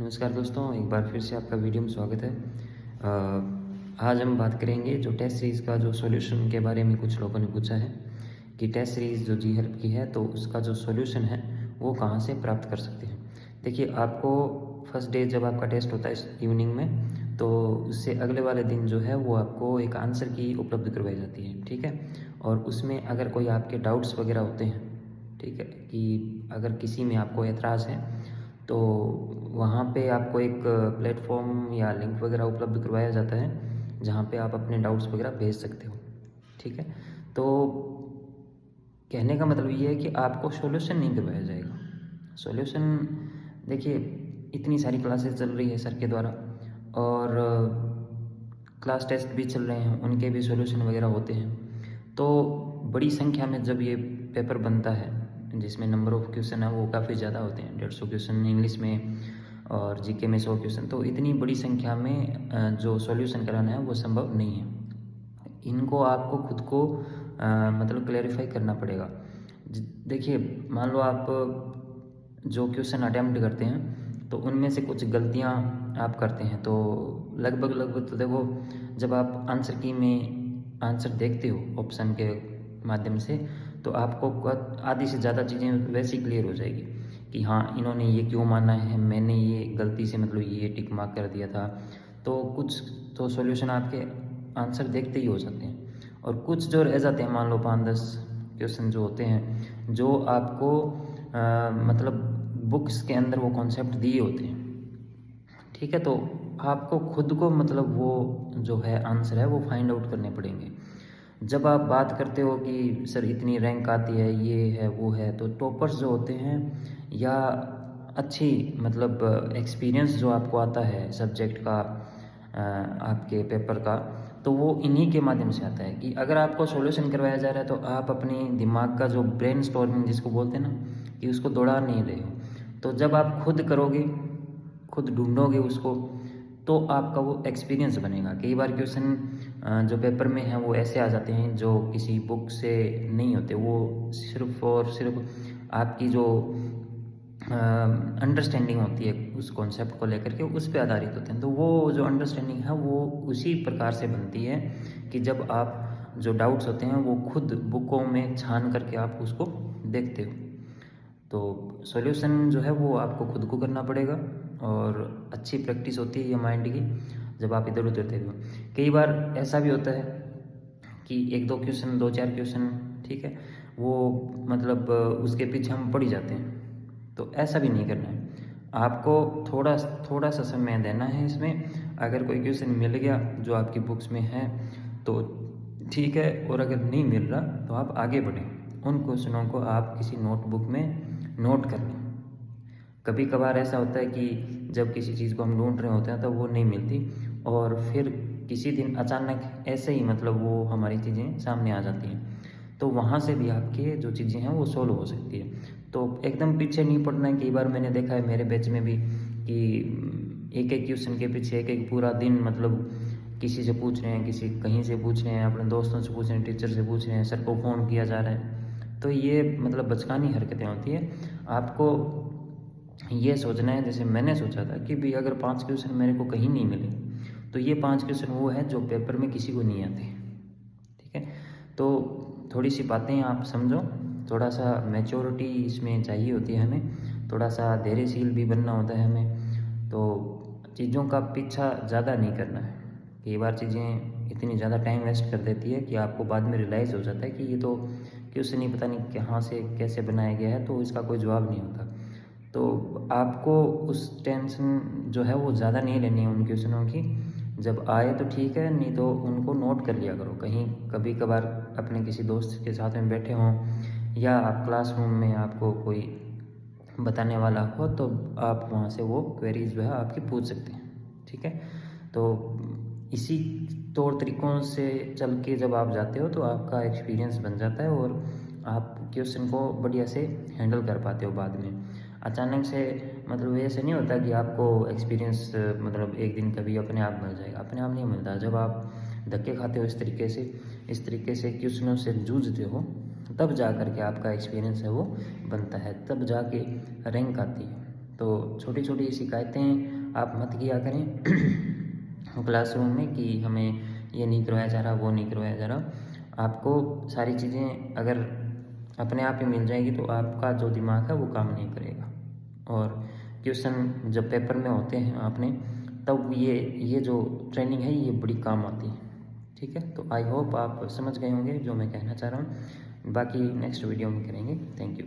नमस्कार दोस्तों, एक बार फिर से आपका वीडियो में स्वागत है। आज हम बात करेंगे जो टेस्ट सीरीज़ का जो सॉल्यूशन के बारे में कुछ लोगों ने पूछा है कि टेस्ट सीरीज़ जो जी हेल्प की है तो उसका जो सॉल्यूशन है वो कहाँ से प्राप्त कर सकते हैं। देखिए, आपको फर्स्ट डे जब आपका टेस्ट होता है इवनिंग में, तो उससे अगले वाले दिन जो है वो आपको एक आंसर की उपलब्ध करवाई जाती है, ठीक है। और उसमें अगर कोई आपके डाउट्स वगैरह होते हैं, ठीक है, कि अगर किसी में आपको एतराज़ है तो वहाँ पे आपको एक प्लेटफॉर्म या लिंक वगैरह उपलब्ध करवाया जाता है जहाँ पे आप अपने डाउट्स वगैरह भेज सकते हो, ठीक है। तो कहने का मतलब ये है कि आपको सॉल्यूशन नहीं करवाया जाएगा। सॉल्यूशन, देखिए, इतनी सारी क्लासेस चल रही है सर के द्वारा और क्लास टेस्ट भी चल रहे हैं, उनके भी सॉल्यूशन वगैरह होते हैं। तो बड़ी संख्या में जब ये पेपर बनता है जिसमें नंबर ऑफ़ क्वेश्चन है वो काफ़ी ज़्यादा होते हैं, 150 क्वेश्चन इंग्लिश में और जीके में 100 क्वेश्चन, तो इतनी बड़ी संख्या में जो सॉल्यूशन कराना है वो संभव नहीं है। इनको आपको खुद को मतलब क्लेरिफाई करना पड़ेगा। देखिए, मान लो आप जो क्वेश्चन अटैम्प्ट करते हैं तो उनमें से कुछ गलतियां आप करते हैं, तो लगभग तो देखो, जब आप आंसर की में आंसर देखते हो ऑप्शन के माध्यम से, तो आपको आधी से ज़्यादा चीज़ें वैसे ही क्लियर हो जाएगी कि हाँ, इन्होंने ये क्यों माना है, मैंने ये गलती से मतलब ये टिक मार्क कर दिया था। तो कुछ तो सॉल्यूशन आपके आंसर देखते ही हो जाते हैं, और कुछ जो रह जाते हैं, मान लो 5-10 क्वेश्चन जो होते हैं जो आपको मतलब बुक्स के अंदर वो कॉन्सेप्ट दिए होते हैं, ठीक है। तो आपको खुद को मतलब वो जो है आंसर है वो फाइंड आउट करने पड़ेंगे। जब आप बात करते हो कि सर इतनी रैंक आती है, ये है वो है, तो टॉपर्स जो होते हैं या अच्छी मतलब एक्सपीरियंस जो आपको आता है सब्जेक्ट का, आपके पेपर का, तो वो इन्हीं के माध्यम से आता है कि अगर आपको सॉल्यूशन करवाया जा रहा है तो आप अपने दिमाग का जो ब्रेन स्टॉर्मिंग जिसको बोलते हैं ना, कि उसको दौड़ा नहीं रहे हो। तो जब आप खुद करोगे, खुद ढूंढोगे उसको, तो आपका वो एक्सपीरियंस बनेगा। कई बार क्वेश्चन जो पेपर में है वो ऐसे आ जाते हैं जो किसी बुक से नहीं होते, वो सिर्फ और सिर्फ आपकी जो अंडरस्टैंडिंग होती है उस कॉन्सेप्ट को लेकर के, उस पे आधारित होते हैं। तो वो जो अंडरस्टैंडिंग है वो उसी प्रकार से बनती है कि जब आप जो डाउट्स होते हैं वो खुद बुकों में छान करके आप उसको देखते हो। तो सॉल्यूशन जो है वो आपको खुद को करना पड़ेगा, और अच्छी प्रैक्टिस होती है ये माइंड की जब आप इधर उधर देखो। कई बार ऐसा भी होता है कि 1-2 क्वेश्चन, 2-4 क्वेश्चन, ठीक है, वो मतलब उसके पीछे हम पड़ ही जाते हैं। तो ऐसा भी नहीं करना है, आपको थोड़ा थोड़ा सा समय देना है इसमें। अगर कोई क्वेश्चन मिल गया जो आपकी बुक्स में है तो ठीक है, और अगर नहीं मिल रहा तो आप आगे बढ़ें। उन क्वेश्चनों को आप किसी नोटबुक में नोट कर लें। कभी कभार ऐसा होता है कि जब किसी चीज़ को हम ढूंढ रहे होते हैं तो वो नहीं मिलती, और फिर किसी दिन अचानक ऐसे ही मतलब वो हमारी चीज़ें सामने आ जाती हैं, तो वहाँ से भी आपके जो चीज़ें हैं वो सोल्व हो सकती है। तो एकदम पीछे नहीं पड़ना है। कई बार मैंने देखा है मेरे बैच में भी कि एक एक क्वेश्चन के पीछे एक एक पूरा दिन मतलब किसी से पूछ रहे हैं, किसी कहीं से पूछ रहे हैं, अपने दोस्तों से पूछ रहे हैं, टीचर से पूछ रहे हैं, सर को फ़ोन किया जा रहा है। तो ये मतलब बचकानी हरकतें होती है। आपको ये सोचना है, जैसे मैंने सोचा था कि भाई अगर 5 क्वेश्चन मेरे को कहीं नहीं मिले तो ये 5 क्वेश्चन वो है जो पेपर में किसी को नहीं आते, ठीक है। तो थोड़ी सी बातें आप समझो, थोड़ा सा मैच्योरिटी इसमें चाहिए होती है हमें, थोड़ा सा धैर्यशील भी बनना होता है हमें। तो चीज़ों का पीछा ज़्यादा नहीं करना है। कई बार चीज़ें इतनी ज़्यादा टाइम वेस्ट कर देती है कि आपको बाद में रियलाइज़ हो जाता है कि ये तो क्वेश्चन ही पता नहीं कहाँ से कैसे बनाया गया है, तो इसका कोई जवाब नहीं होता। तो आपको उस टेंशन जो है वो ज़्यादा नहीं लेनी है उन क्वेश्चनों की। जब आए तो ठीक है, नहीं तो उनको नोट कर लिया करो कहीं। कभी कभार अपने किसी दोस्त के साथ में बैठे हों या आप क्लासरूम में आपको कोई बताने वाला हो, तो आप वहाँ से वो क्वेरीज जो है आपकी पूछ सकते हैं, ठीक है। तो इसी तौर तरीक़ों से चल के जब आप जाते हो तो आपका एक्सपीरियंस बन जाता है, और आप क्वेश्चन को बढ़िया से हैंडल कर पाते हो बाद में। अचानक से मतलब ऐसे नहीं होता कि आपको एक्सपीरियंस मतलब एक दिन कभी अपने आप मिल जाएगा, अपने आप नहीं मिलता। जब आप धक्के खाते हो इस तरीके से क्वेश्चनों से जूझते हो, तब जा कर के आपका एक्सपीरियंस है वो बनता है, तब जाके रैंक आती है। तो छोटी छोटी शिकायतें आप मत किया करें क्लासरूम में कि हमें ये नहीं करवाया जा रहा, वो नहीं करवाया जा रहा। आपको सारी चीज़ें अगर अपने आप ही मिल जाएगी तो आपका जो दिमाग है वो काम नहीं करेगा, और क्वेश्चन जब पेपर में होते हैं आपने तब ये जो ट्रेनिंग है ये बड़ी काम आती है। ठीक है, तो आई होप आप समझ गए होंगे जो मैं कहना चाह रहा हूँ। बाकी नेक्स्ट वीडियो में करेंगे। Thank you.